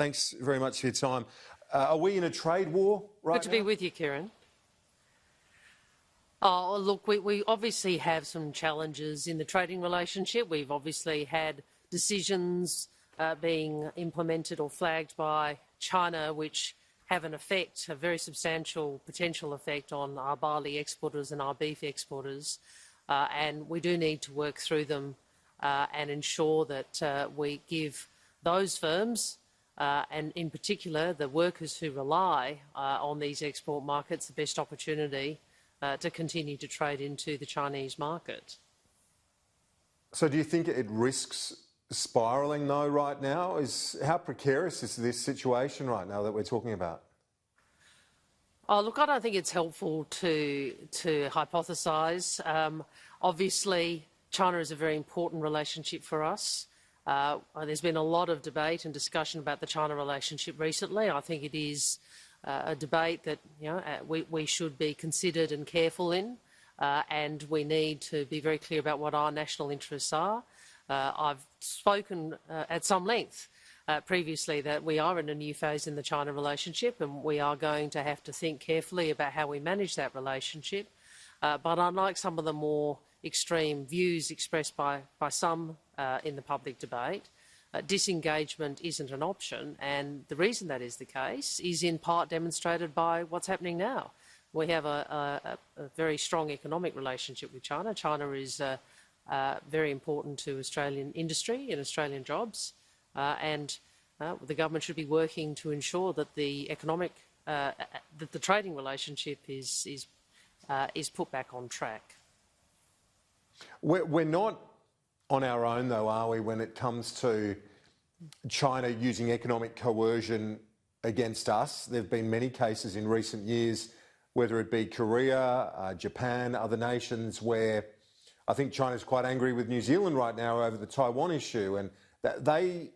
Thanks very much for your time. Are we in a trade war right now? Good to be with you, Kieran. Oh, look, we obviously have some challenges in the trading relationship. We've obviously had decisions being implemented or flagged by China which have an effect, a very substantial potential effect on our barley exporters and our beef exporters. And we do need to work through them and ensure that we give those firms and in particular the workers who rely on these export markets the best opportunity to continue to trade into the Chinese market. So do you think it risks spiralling though right now? How precarious is this situation right now that we're talking about? Oh, look, I don't think it's helpful to hypothesise. Obviously, China is a very important relationship for us. There's been a lot of debate and discussion about the China relationship recently. I think it is a debate that we should be considered and careful in, and we need to be very clear about what our national interests are. I've spoken at some length previously that we are in a new phase in the China relationship, and we are going to have to think carefully about how we manage that relationship. But unlike some of the more extreme views expressed by some in the public debate, disengagement isn't an option, and the reason that is the case is in part demonstrated by what's happening now. We have a very strong economic relationship with China. China is very important to Australian industry and Australian jobs, and the government should be working to ensure that the that the trading relationship is put back on track. We're not on our own, though, are we, when it comes to China using economic coercion against us? There have been many cases in recent years, whether it be Korea, Japan, other nations, where I think China's quite angry with New Zealand right now over the Taiwan issue, and they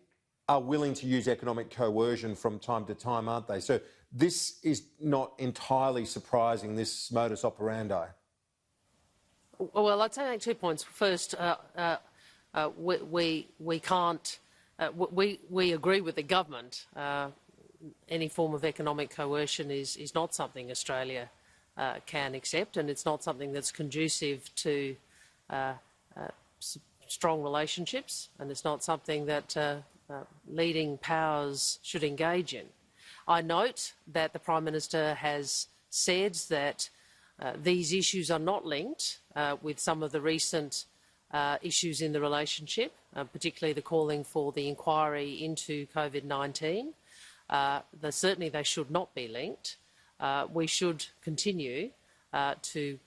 are willing to use economic coercion from time to time, aren't they? So this is not entirely surprising, this modus operandi. Well, I'd say 2 points. First, we can't. We agree with the government. Any form of economic coercion is not something Australia can accept, and it's not something that's conducive to strong relationships, and it's not something that leading powers should engage in. I note that the Prime Minister has said that these issues are not linked with some of the recent issues in the relationship, particularly the calling for the inquiry into COVID-19. Certainly they should not be linked. We should continue to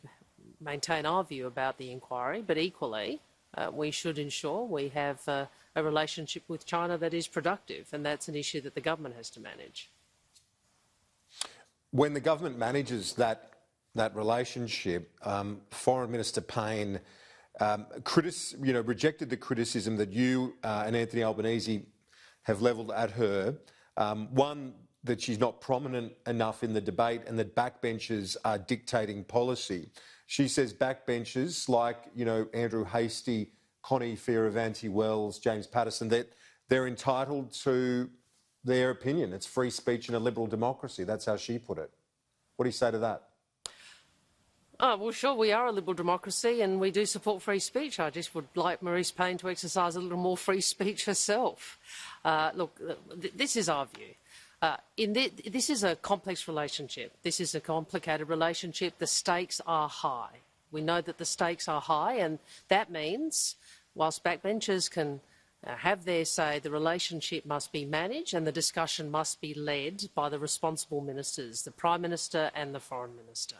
maintain our view about the inquiry, but equally we should ensure we have a relationship with China that is productive, and that's an issue that the government has to manage. When the government manages that relationship, Foreign Minister Payne rejected the criticism that you and Anthony Albanese have levelled at her. One, that she's not prominent enough in the debate and that backbenchers are dictating policy. She says backbenchers like, Andrew Hastie, Connie Fierravanti-Wells, James Patterson, that they're entitled to their opinion. It's free speech in a liberal democracy. That's how she put it. What do you say to that? Oh, well, sure, we are a liberal democracy and we do support free speech. I just would like Marise Payne to exercise a little more free speech herself. Look, this is our view. This is a complex relationship. This is a complicated relationship. The stakes are high. We know that the stakes are high, and that means, whilst backbenchers can have their say, the relationship must be managed and the discussion must be led by the responsible ministers, the Prime Minister and the Foreign Minister.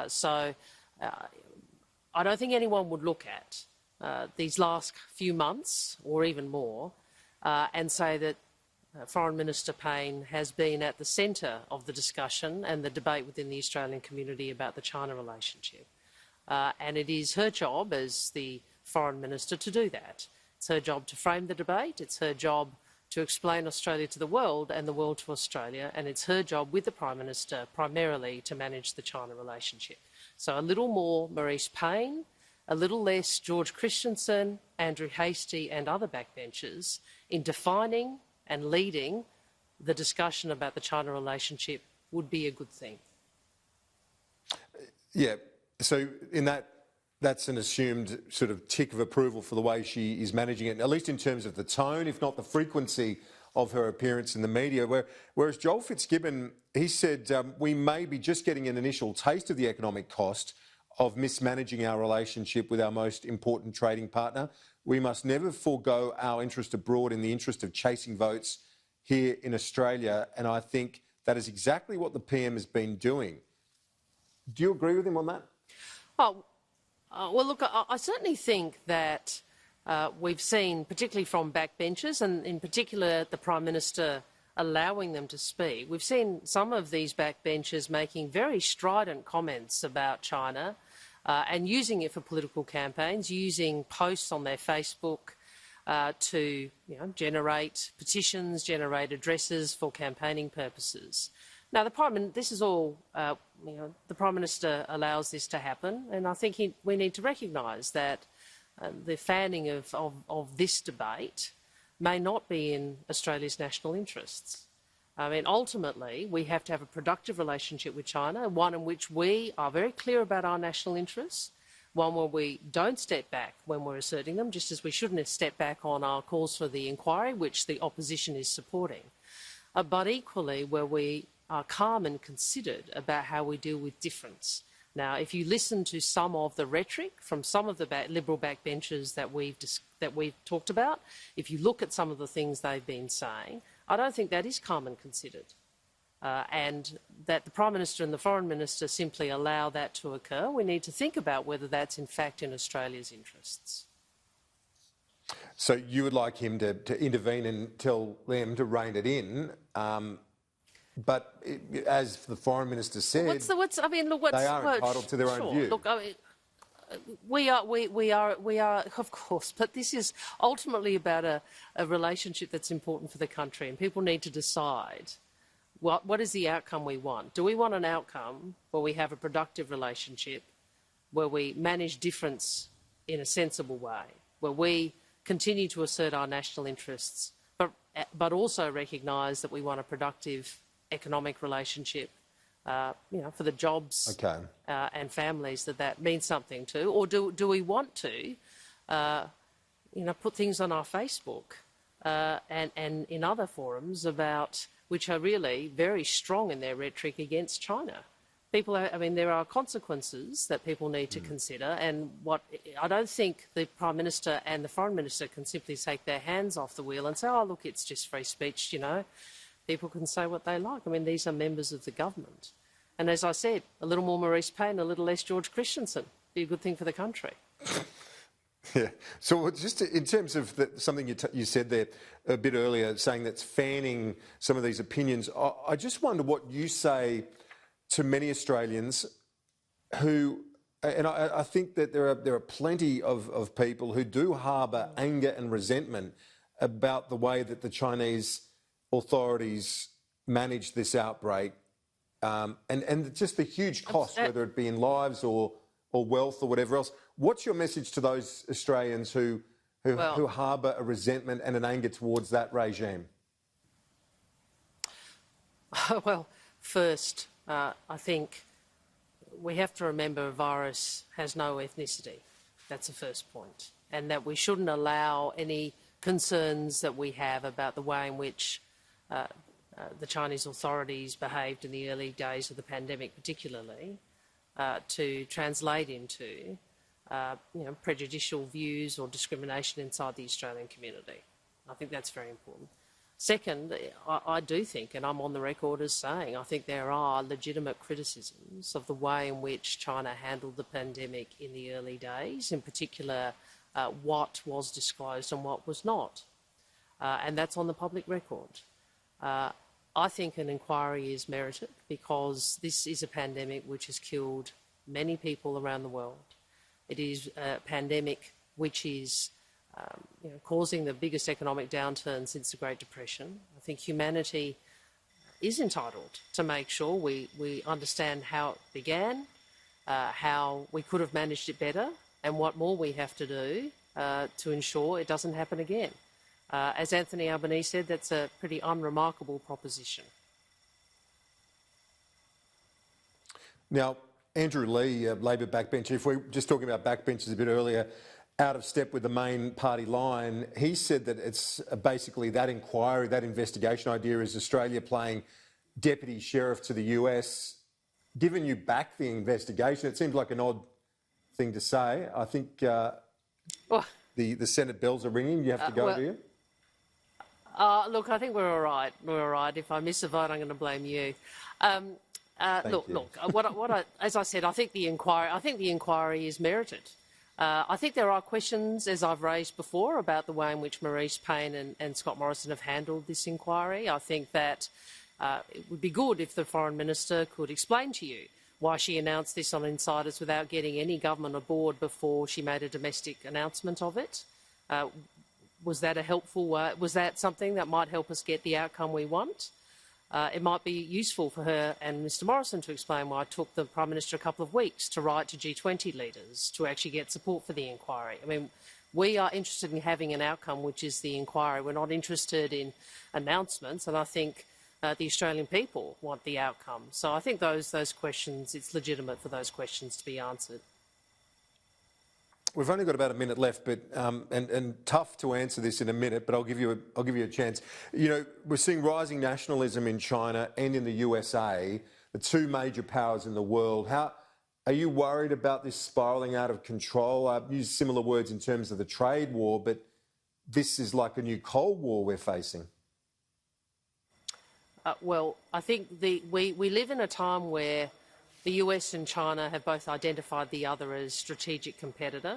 So I don't think anyone would look at these last few months, or even more, and say that Foreign Minister Payne has been at the centre of the discussion and the debate within the Australian community about the China relationship. And it is her job as the Foreign Minister to do that. It's her job to frame the debate, it's her job to explain Australia to the world and the world to Australia, and it's her job with the Prime Minister primarily to manage the China relationship. So a little more Marise Payne, a little less George Christensen, Andrew Hastie and other backbenchers in defining and leading the discussion about the China relationship would be a good thing. Yeah, so that's an assumed sort of tick of approval for the way she is managing it, at least in terms of the tone, if not the frequency of her appearance in the media. Whereas Joel Fitzgibbon, he said, we may be just getting an initial taste of the economic cost of mismanaging our relationship with our most important trading partner. We must never forego our interest abroad in the interest of chasing votes here in Australia. And I think that is exactly what the PM has been doing. Do you agree with him on that? Oh, well, look, I certainly think that we've seen, particularly from backbenchers, and in particular the Prime Minister allowing them to speak, we've seen some of these backbenchers making very strident comments about China and using it for political campaigns, using posts on their Facebook to generate petitions, generate addresses for campaigning purposes. Now, this is all, the Prime Minister allows this to happen, and I think we need to recognise that the fanning of this debate may not be in Australia's national interests. I mean, ultimately, we have to have a productive relationship with China, one in which we are very clear about our national interests, one where we don't step back when we're asserting them, just as we shouldn't step back on our calls for the inquiry, which the opposition is supporting, but equally where we are calm and considered about how we deal with difference. Now, if you listen to some of the rhetoric from some of the Liberal backbenchers that we've talked about, if you look at some of the things they've been saying, I don't think that is calm and considered. And that the Prime Minister and the Foreign Minister simply allow that to occur. We need to think about whether that's in fact in Australia's interests. So you would like him to intervene and tell them to rein it in, but as the Foreign Minister said, they are entitled to their own view. Look, I mean, we are, of course, but this is ultimately about a relationship that's important for the country, and people need to decide what is the outcome we want. Do we want an outcome where we have a productive relationship, where we manage difference in a sensible way, where we continue to assert our national interests, but also recognise that we want a productive economic relationship, for the jobs and families that means something to? Or do we want to, put things on our Facebook and in other forums about which are really very strong in their rhetoric against China? There are consequences that people need to consider, and I don't think the Prime Minister and the Foreign Minister can simply take their hands off the wheel and say, oh, look, it's just free speech, people can say what they like. These are members of the government. And as I said, a little more Marise Payne, a little less George Christensen. Be a good thing for the country. Yeah. So just in terms of something you said there a bit earlier, saying that's fanning some of these opinions, I just wonder what you say to many Australians who, and I think that there are plenty of people who do harbour anger and resentment about the way that the Chinese authorities manage this outbreak, and just the huge cost, whether it be in lives or wealth or whatever else. What's your message to those Australians who harbour a resentment and an anger towards that regime? Well, first, I think we have to remember a virus has no ethnicity. That's the first point. And that we shouldn't allow any concerns that we have about the way in which the Chinese authorities behaved in the early days of the pandemic particularly, to translate into prejudicial views or discrimination inside the Australian community. I think that's very important. Second, I do think, and I'm on the record as saying, I think there are legitimate criticisms of the way in which China handled the pandemic in the early days, in particular what was disclosed and what was not. And that's on the public record. I think an inquiry is merited because this is a pandemic which has killed many people around the world. It is a pandemic which is causing the biggest economic downturn since the Great Depression. I think humanity is entitled to make sure we understand how it began, how we could have managed it better, and what more we have to do to ensure it doesn't happen again. As Anthony Albanese said, that's a pretty unremarkable proposition. Now, Andrew Lee, Labor backbencher, if we're just talking about backbenchers a bit earlier, out of step with the main party line, he said that it's basically that inquiry, that investigation idea is Australia playing deputy sheriff to the US. Given you back the investigation, it seems like an odd thing to say. I think the Senate bells are ringing. You have to go, do you? Look, I think we're all right. We're all right. If I miss a vote, I'm going to blame you. As I said, I think the inquiry is merited. I think there are questions, as I've raised before, about the way in which Marise Payne and Scott Morrison have handled this inquiry. I think that it would be good if the Foreign Minister could explain to you why she announced this on Insiders without getting any government aboard before she made a domestic announcement of it. Was that a helpful way? Was that something that might help us get the outcome we want? It might be useful for her and Mr Morrison to explain why it took the Prime Minister a couple of weeks to write to G20 leaders to actually get support for the inquiry. I mean, we are interested in having an outcome, which is the inquiry. We're not interested in announcements, and I think the Australian people want the outcome. So I think those questions, it's legitimate for those questions to be answered. We've only got about a minute left, but and tough to answer this in a minute, but I'll give you a chance. You know, we're seeing rising nationalism in China and in the USA, the two major powers in the world. How are you worried about this spiralling out of control? I've used similar words in terms of the trade war, but this is like a new Cold War we're facing. Well, I think we live in a time where the US and China have both identified the other as strategic competitor.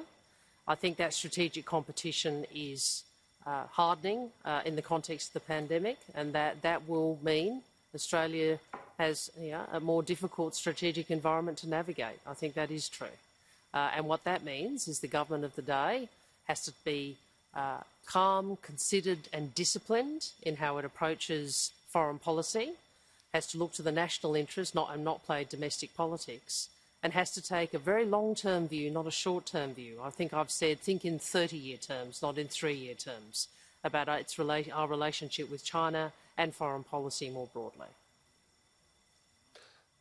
I think that strategic competition is hardening in the context of the pandemic, and that will mean Australia has a more difficult strategic environment to navigate. I think that is true. And what that means is the government of the day has to be calm, considered and disciplined in how it approaches foreign policy, has to look to the national interest and not play domestic politics, and has to take a very long-term view, not a short-term view. I think I've said think in 30-year terms, not in 3-year terms, about our relationship with China and foreign policy more broadly.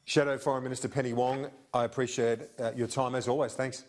Shadow Foreign Minister Penny Wong, I appreciate your time as always. Thanks.